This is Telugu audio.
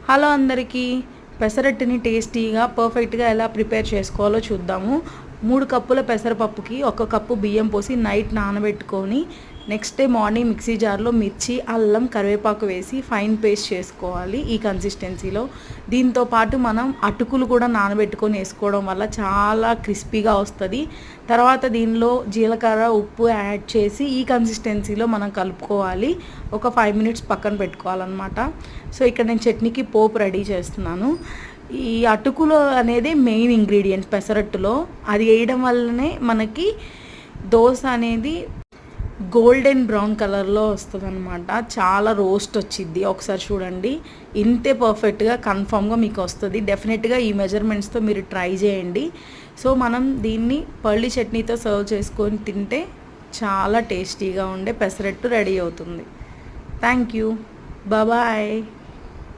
హలో అందరికీ, పెసరట్టుని టేస్టీగా పర్ఫెక్ట్గా ఎలా ప్రిపేర్ చేసుకోవాలో చూద్దాము. 3 కప్పుల పెసరపప్పుకి 1 కప్పు బియ్యం పోసి నైట్ నానబెట్టుకొని నెక్స్ట్ డే మార్నింగ్ మిక్సీ జార్లో మిర్చి, అల్లం, కరివేపాకు వేసి ఫైన్ పేస్ట్ చేసుకోవాలి ఈ కన్సిస్టెన్సీలో. దీంతో పాటు మనం అటుకులు కూడా నానబెట్టుకొని వేసుకోవడం వల్ల చాలా క్రిస్పీగా వస్తుంది. తర్వాత దీనిలో జీలకర్ర, ఉప్పు యాడ్ చేసి ఈ కన్సిస్టెన్సీలో మనం కలుపుకోవాలి. ఒక 5 మినిట్స్ పక్కన పెట్టుకోవాలన్నమాట. సో ఇక్కడ నేను చట్నీకి పోపు రెడీ చేస్తున్నాను. ఈ అటుకులు అనేది మెయిన్ ఇంగ్రీడియంట్ పెసరట్టులో. అది వేయడం వల్లనే మనకి దోశ అనేది గోల్డెన్ బ్రౌన్ కలర్లో వస్తుంది అనమాట. చాలా రోస్ట్ వచ్చింది. ఒకసారి చూడండి, ఇంతే పర్ఫెక్ట్గా కన్ఫామ్గా మీకు వస్తుంది. డెఫినెట్గా ఈ మెజర్మెంట్స్తో మీరు ట్రై చేయండి. సో మనం దీన్ని పల్లి చట్నీతో సర్వ్ చేసుకొని తింటే చాలా టేస్టీగా ఉండే పెసరట్టు రెడీ అవుతుంది. Thank you, bye.